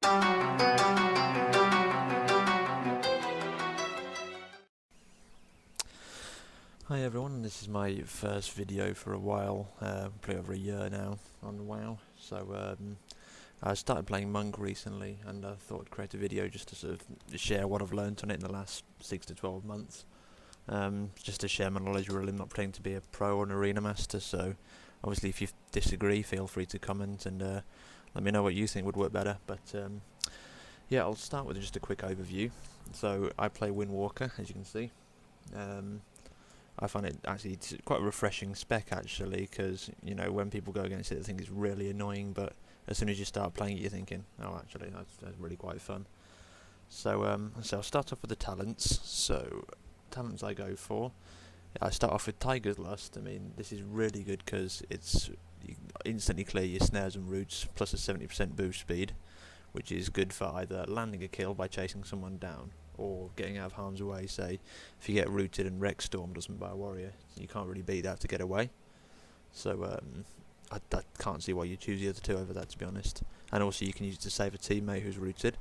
Hi everyone, this is my first video for a while, probably over a year now on WoW. So I started playing Monk recently and I thought I'd create a video just to sort of share what I've learned on it in the last 6 to 12 months. Just to share my knowledge really. I'm not pretending to be a pro or an arena master, so obviously if you disagree feel free to comment and let me know what you think would work better. But yeah, I'll start with just a quick overview. So I play Windwalker, as you can see. I find it actually quite a refreshing spec actually, because you know when people go against it, they think it's really annoying, but as soon as you start playing it, you're thinking, oh, actually that's really quite fun. So I'll start off with the talents. So talents I go for, I start off with Tiger's Lust. I mean, this is really good because you instantly clear your snares and roots, plus a 70% boost speed, which is good for either landing a kill by chasing someone down, or getting out of harm's way. Say, if you get rooted and Rex Storm doesn't buy a warrior, you can't really beat that to get away. So I can't see why you choose the other two over that, to be honest. And also you can use it to save a teammate who's rooted.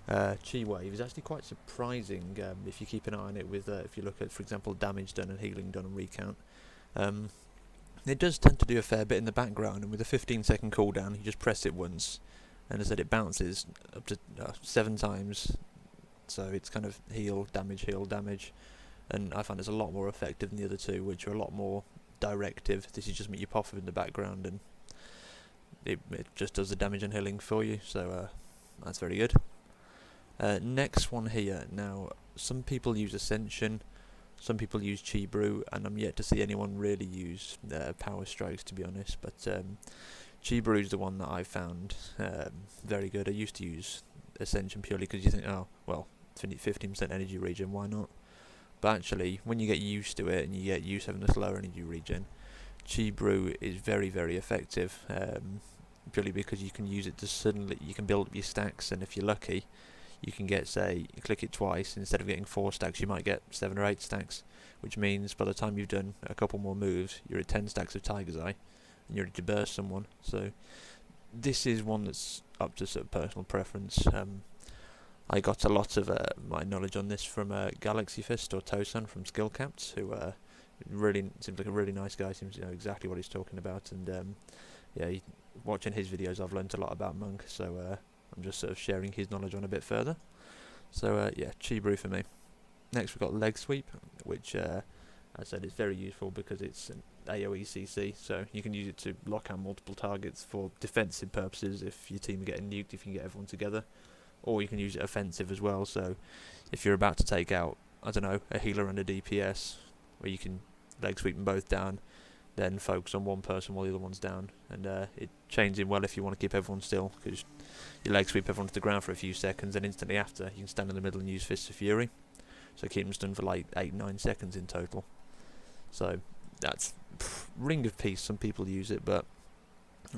Chi Wave is actually quite surprising if you keep an eye on it with, if you look at, for example, damage done and healing done on recount. It does tend to do a fair bit in the background, and with a 15-second cooldown, you just press it once, and as I said, it bounces up to 7 times. So it's kind of heal, damage, and I find it's a lot more effective than the other two, which are a lot more directive. This is just make you pop in the background, and it just does the damage and healing for you, so that's very good. Next one here. Now, some people use Ascension, some people use Chi Brew, and I'm yet to see anyone really use Power Strikes, to be honest, but Chi Brew is the one that I found very good. I used to use Ascension purely because you think, oh, well, 15% energy regen, why not? But actually, when you get used to it and you get used to having a slower energy regen, Chi Brew is very, very effective, purely because you can use it to you can build up your stacks, and if you're lucky, you can get, say, you click it twice, instead of getting 4 stacks, you might get 7 or 8 stacks, which means by the time you've done a couple more moves, you're at 10 stacks of Tiger's Eye, and you're ready to burst someone. So this is one that's up to sort of personal preference. I got a lot of my knowledge on this from Galaxy Fist or Tosan from Skill Caps, who really seems like a really nice guy, seems to know exactly what he's talking about, and yeah, watching his videos I've learnt a lot about Monk, so I'm just sort of sharing his knowledge on a bit further. So yeah, Chi Brew for me. Next we've got Leg Sweep, which I said is very useful because it's an AoE CC, so you can use it to lock out multiple targets for defensive purposes if your team are getting nuked, if you can get everyone together. Or you can use it offensive as well, so if you're about to take out, I don't know, a healer and a DPS, where you can leg sweep them both down, then focus on one person while the other one's down, and it chains in well if you want to keep everyone still, because you leg sweep everyone to the ground for a few seconds, and instantly after, you can stand in the middle and use Fists of Fury, so keep them stunned for like 8-9 seconds in total. So that's Ring of Peace, some people use it, but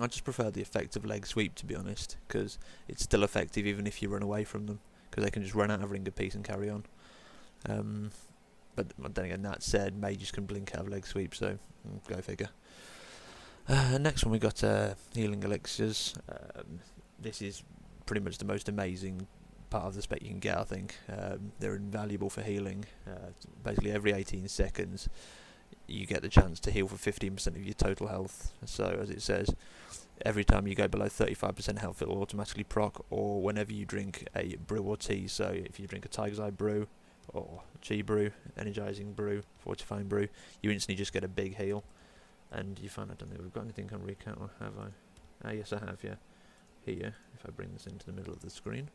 I just prefer the effective leg sweep, to be honest, because it's still effective even if you run away from them, because they can just run out of Ring of Peace and carry on. But then again, that said, mages can blink out of leg sweep, so go figure. Next one we got healing elixirs. This is pretty much the most amazing part of the spec you can get, I think. They're invaluable for healing. Basically every 18 seconds you get the chance to heal for 15% of your total health. So as it says, every time you go below 35% health, it will automatically proc, or whenever you drink a brew or tea. So if you drink a Tiger's Eye brew, or Chi Brew, Energizing Brew, Fortifying Brew, you instantly just get a big heal. And you find, I don't think we've got anything on recount, or have I? Yes, I have, yeah. Here, if I bring this into the middle of the screen,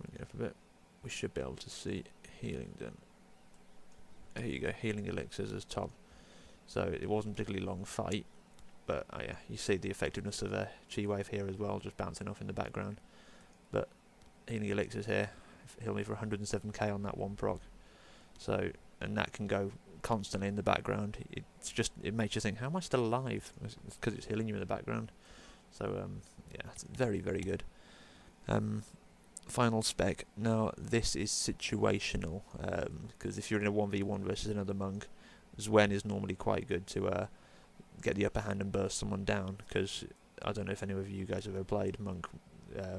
bring it up a bit, we should be able to see healing done. Here you go, healing elixirs as top. So it wasn't a particularly long fight, but yeah, you see the effectiveness of a Chi Wave here as well, just bouncing off in the background. But healing elixirs here, heal me for 107k on that one proc. So, and that can go constantly in the background. It makes you think, how am I still alive? It's because it's healing you in the background. So yeah, it's very, very good. Final spec. Now this is situational, because if you're in a 1v1 versus another monk, Zwen is normally quite good to get the upper hand and burst someone down, because I don't know if any of you guys have ever played monk.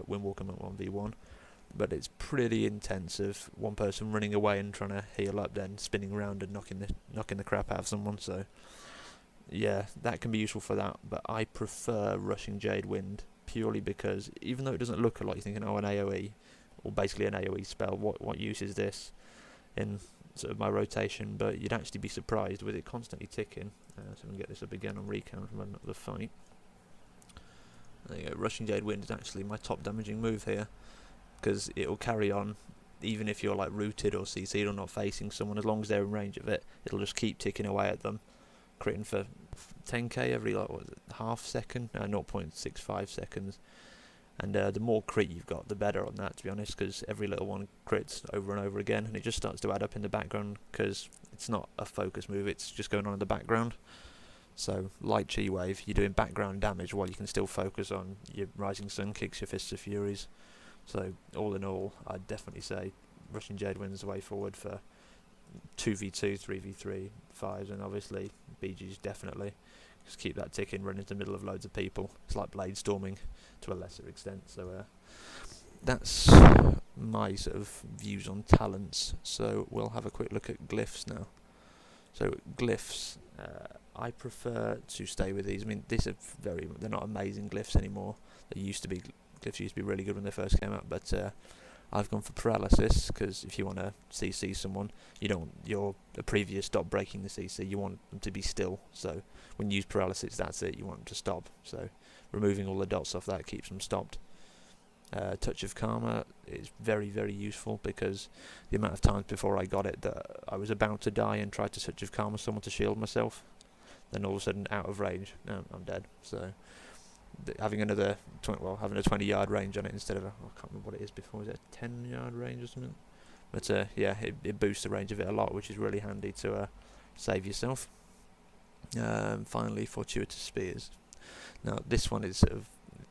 Windwalker 1v1, but it's pretty intensive. One person running away and trying to heal up, then spinning around and knocking the crap out of someone. So yeah, that can be useful for that. But I prefer rushing Jade Wind purely because even though it doesn't look a lot, you're thinking, oh, an AOE, or basically an AOE spell. What use is this in sort of my rotation? But you'd actually be surprised with it constantly ticking. So we can get this up again on recount and run up the fight. There you go. Rushing Jade Wind is actually my top damaging move here, because it'll carry on even if you're like rooted or CC'd or not facing someone. As long as they're in range of it, it'll just keep ticking away at them, critting for 10k every like half second, 0.65 seconds. And the more crit you've got, the better on that, to be honest, because every little one crits over and over again, and it just starts to add up in the background, because it's not a focus move, it's just going on in the background. So, like Chi Wave, you're doing background damage while you can still focus on your Rising Sun kicks, your Fists of Furies. So, all in all, I'd definitely say rushing Jade Wind's the way forward for 2v2, 3v3, 5s, and obviously BGs definitely. Just keep that ticking, run into the middle of loads of people. It's like blade storming to a lesser extent. So that's my sort of views on talents. So we'll have a quick look at glyphs now. So glyphs, I prefer to stay with these. I mean, they're not amazing glyphs anymore. Glyphs used to be really good when they first came out, but I've gone for paralysis, because if you want to CC someone, you're a previous stop breaking the CC, you want them to be still. So when you use paralysis, that's it, you want them to stop. So removing all the dots off that keeps them stopped. Touch of Karma is very, very useful, because the amount of times before I got it that I was about to die and tried to Touch of Karma someone to shield myself, then all of a sudden out of range, I'm dead. So having having a 20-yard range on it instead of I can't remember what it is before, is it a 10-yard range or something? But yeah, it boosts the range of it a lot, which is really handy to save yourself. Finally, Fortuitous Spears. Now this one is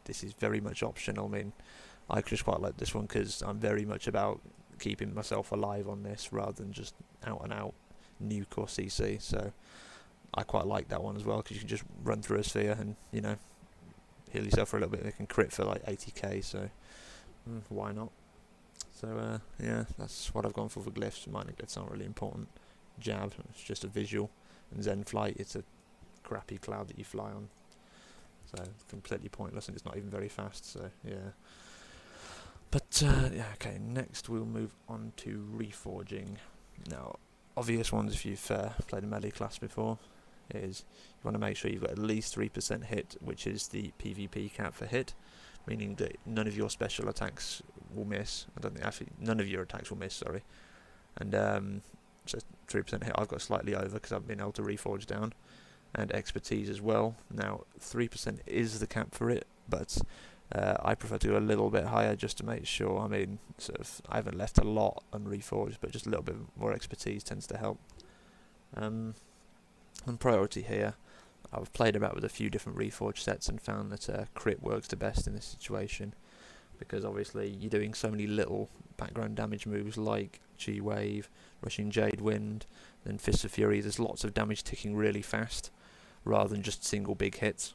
this is very much optional. I mean, I just quite like this one because I'm very much about keeping myself alive on this rather than just out and out nuke or CC. So I quite like that one as well, because you can just run through a sphere and heal yourself for a little bit. They can crit for like 80k, so why not? So yeah, that's what I've gone for glyphs. Minor glyphs aren't really important. Jab, it's just a visual, and Zen Flight, it's a crappy cloud that you fly on, so completely pointless, and it's not even very fast. So yeah. But yeah, okay. Next we'll move on to reforging. Now, obvious ones if you've played a melee class before is you want to make sure you've got at least 3% hit, which is the PvP cap for hit, meaning that none of your special attacks will miss. None of your attacks will miss, sorry. And so 3% hit, I've got slightly over because I've been able to reforge down. And expertise as well. Now, 3% is the cap for it, but I prefer to go a little bit higher just to make sure. I mean, I haven't left a lot unreforged, but just a little bit more expertise tends to help. And priority here, I've played about with a few different reforged sets and found that crit works the best in this situation, because obviously you're doing so many little background damage moves like G Wave, Rushing Jade Wind, then Fist of Fury. There's lots of damage ticking really fast rather than just single big hits.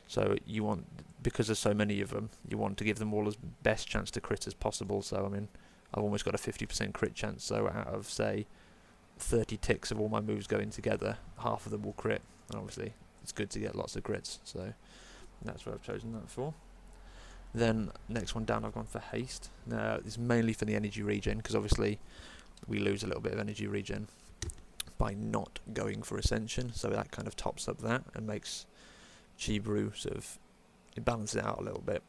So you want, because there's so many of them, you want to give them all as best chance to crit as possible. So I mean, I've almost got a 50% crit chance, so out of say 30 ticks of all my moves going together, half of them will crit, and obviously it's good to get lots of crits, so that's what I've chosen that for. Then next one down, I've gone for haste. Now it's mainly for the energy regen, because obviously we lose a little bit of energy regen by not going for ascension, so that kind of tops up that and makes Chi Brew it balances it out a little bit,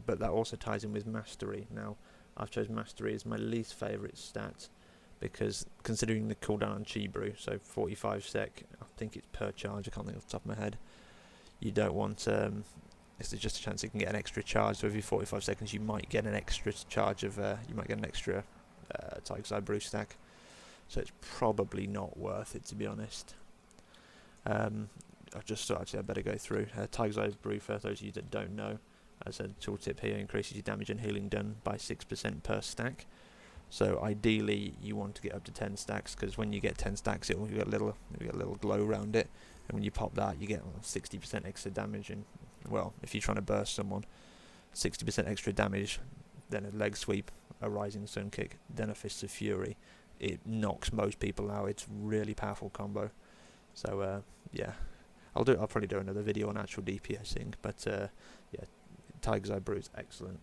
but that also ties in with mastery. Now I've chosen mastery as my least favourite stat, because considering the cooldown on Chi Brew, so 45 sec, I think it's per charge, I can't think off the top of my head, you don't want, it's just a chance you can get an extra charge, so every 45 seconds you might get an extra charge of, you might get an extra Tiger's Eye Brew stack, so it's probably not worth it, to be honest. I just thought actually I better go through. Tiger's Eye Brew, for those of you that don't know, as a tooltip here, increases your damage and healing done by 6% per stack. So ideally you want to get up to 10 stacks, because when you get 10 stacks you get a little glow around it, and when you pop that you get 60% extra damage. And well, if you're trying to burst someone, 60% extra damage, then a leg sweep, a rising sun kick, then a fist of fury. It knocks most people out. It's really powerful combo. So yeah, I'll probably do another video on actual DPSing, but yeah, Tiger's Eye Brew is excellent.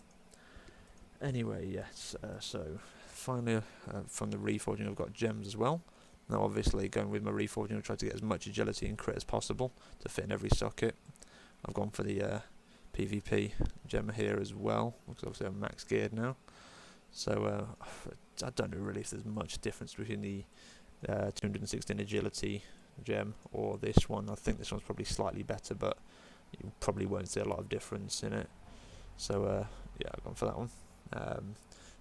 Anyway, yes, so finally from the reforging I've got gems as well. Now obviously going with my reforging I'll try to get as much agility and crit as possible to fit in every socket. I've gone for the PvP gem here as well, because obviously I'm max geared now. So I don't know really if there's much difference between the 216 agility gem or this one. I think this one's probably slightly better, but you probably won't see a lot of difference in it. So yeah, I've gone for that one.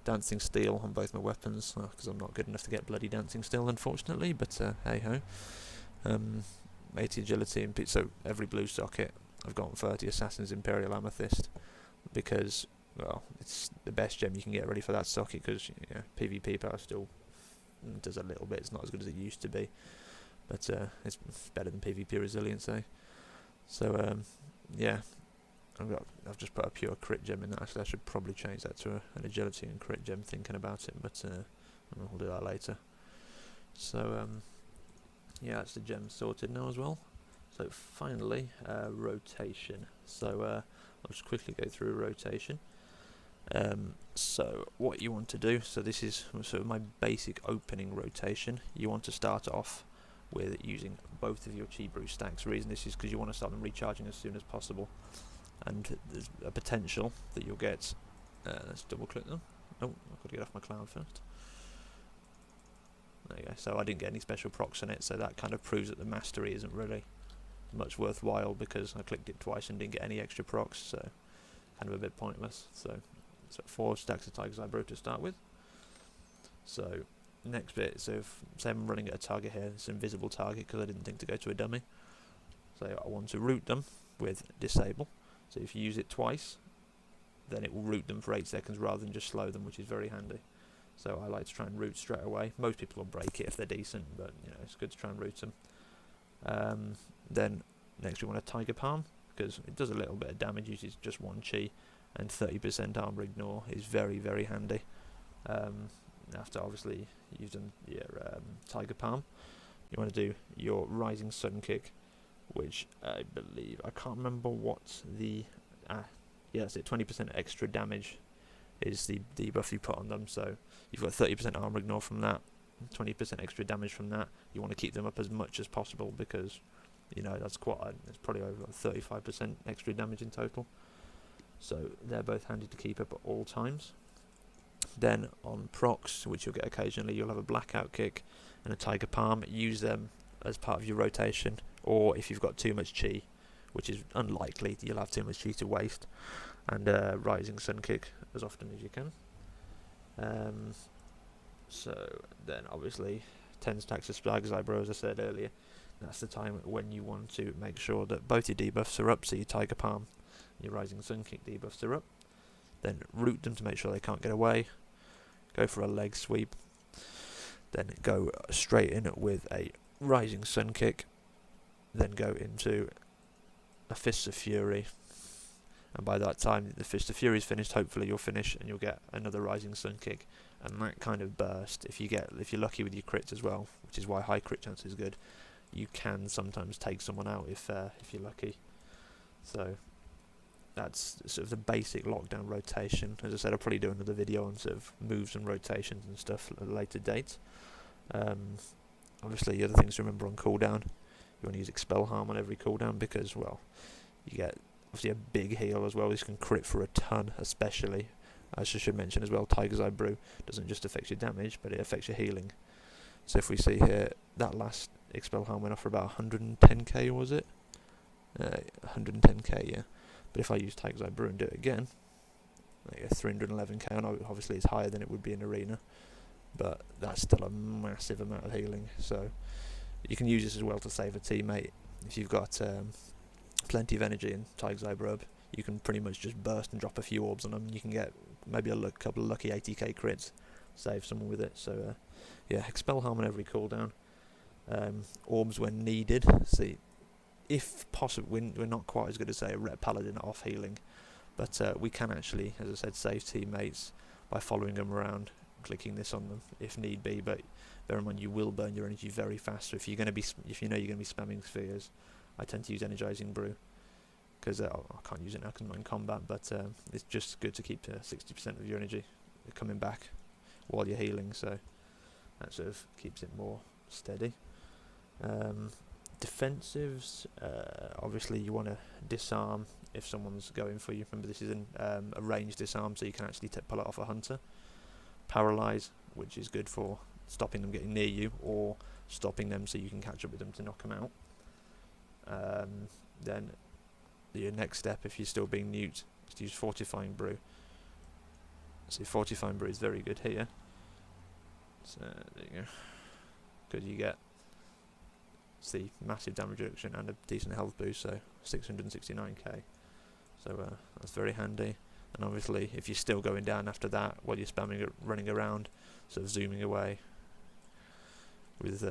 Dancing steel on both my weapons, because I'm not good enough to get bloody dancing steel unfortunately, but hey ho. 80 agility, and so every blue socket I've gone for the Assassin's Imperial Amethyst, because well, it's the best gem you can get ready for that socket, because PvP power still does a little bit. It's not as good as it used to be, but it's better than PvP resilience, eh? So yeah, I've just put a pure crit gem in that. Actually I should probably change that to an agility and crit gem, thinking about it, but we'll do that later. So yeah, that's the gem sorted now as well. So finally, rotation. So I'll just quickly go through rotation. So what you want to do, so this is sort of my basic opening rotation. You want to start off with using both of your Chi Brew stacks. The reason this is because you want to start them recharging as soon as possible, and there's a potential that you'll get, let's double click them. Oh, I've got to get off my cloud first. There you go. So I didn't get any special procs on it, so that kind of proves that the mastery isn't really much worthwhile, because I clicked it twice and didn't get any extra procs, so kind of a bit pointless. So 4 stacks of Tiger's Eye Brew to start with. So next bit, so if, say I'm running at a target here, it's an invisible target because I didn't think to go to a dummy. So I want to root them with disable. So if you use it twice, then it will root them for 8 seconds rather than just slow them, which is very handy. So I like to try and root straight away. Most people will break it if they're decent, but it's good to try and root them. Then next we want a Tiger Palm, because it does a little bit of damage, uses just 1 chi, and 30% armor ignore is very, very handy. After obviously you've done your Tiger Palm, you want to do your Rising Sun Kick, which I believe, I can't remember what the, yeah, that's it, 20% extra damage is the debuff you put on them. So you've got 30% armor ignore from that, 20% extra damage from that. You want to keep them up as much as possible, because that's it's probably over 35% extra damage in total. So they're both handy to keep up at all times. Then on procs, which you'll get occasionally, you'll have a Blackout Kick and a Tiger Palm. Use them as part of your rotation, or if you've got too much chi, which is unlikely, you'll have too much chi to waste, and Rising Sun Kick as often as you can. So then obviously 10 stacks of Tiger's Eye Brew, as I said earlier. That's the time when you want to make sure that both your debuffs are up, so your Tiger Palm and your Rising Sun Kick debuffs are up. Then root them to make sure they can't get away. Go for a leg sweep. Then go straight in with a Rising Sun Kick. Then go into a Fist of Fury. And by that time the Fist of Fury is finished, hopefully you'll finish and you'll get another Rising Sun Kick. And that kind of burst, if you're lucky with your crits as well, which is why high crit chance is good, you can sometimes take someone out if you're lucky. So that's sort of the basic lockdown rotation. As I said, I'll probably do another video on sort of moves and rotations and stuff at a later date. Obviously the other things to remember on cooldown, you want to use Expel Harm on every cooldown, because well, you get obviously a big heal as well. This can crit for a ton, especially. I should mention as well, Tiger's Eye Brew doesn't just affect your damage, but it affects your healing. So if we see here, that last Expel Harm went off for about 110k, was it? 110k, yeah. But if I use Tiger's Eye Brew and do it again, I get 311k. I know obviously it's higher than it would be in Arena, but that's still a massive amount of healing. So you can use this as well to save a teammate. If you've got plenty of energy in Tiger's Eye Brew, you can pretty much just burst and drop a few orbs on them. You can get maybe a couple of lucky 80k crits, save someone with it. So yeah, Expel Harm on every cooldown. Orbs when needed. See, if possible, we're not quite as good as say a Ret Paladin off healing, But we can actually, as I said, save teammates by following them around, clicking this on them if need be. But bear in mind, you will burn your energy very fast. So if you know you're going to be spamming spheres, I tend to use energizing brew, because I can't use it now because I'm not in combat. But it's just good to keep 60% of your energy coming back while you're healing. So that sort of keeps it more steady. Defensives, obviously you want to disarm if someone's going for you. Remember, this is a ranged disarm, so you can actually pull it off a hunter. Paralyze, which is good for stopping them getting near you, or stopping them so you can catch up with them to knock them out. Then your next step, if you're still being nuked, is to use Fortifying Brew. So Fortifying Brew is very good here. So there you go. Because you get the massive damage reduction and a decent health boost, so 669k. So that's very handy. And obviously, if you're still going down after that while you're spamming it, running around, sort of zooming away with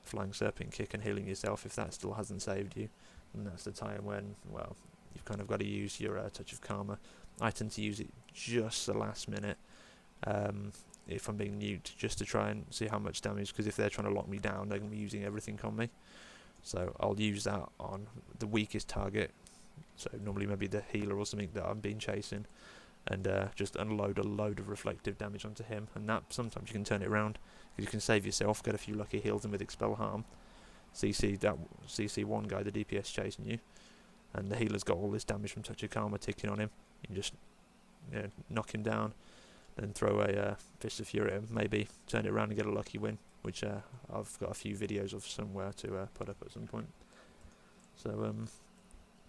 Flying Serpent Kick and healing yourself, if that still hasn't saved you, and that's the time when, well, you've kind of got to use your Touch of Karma. I tend to use it just the last minute if I'm being nuked, just to try and see how much damage, because if they're trying to lock me down, they're going to be using everything on me. So I'll use that on the weakest target, so normally maybe the healer or something that I've been chasing, and just unload a load of reflective damage onto him. And that sometimes you can turn it around, because you can save yourself, get a few lucky heals, and with Expel Harm, CC one guy, the DPS chasing you, and the healer's got all this damage from Touch of Karma ticking on him. You can just knock him down, then throw a Fist of Fury at him, maybe turn it around and get a lucky win, which I've got a few videos of somewhere to put up at some point. So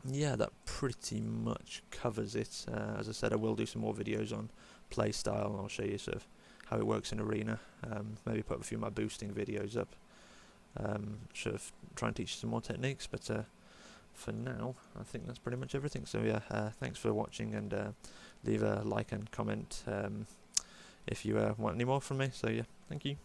yeah, that pretty much covers it. As I said, I will do some more videos on playstyle, and I'll show you sort of how it works in Arena. Maybe put a few of my boosting videos up. Sort of try and teach you some more techniques, but for now, I think that's pretty much everything. So yeah, thanks for watching, and leave a like and comment if you want any more from me. So yeah, thank you.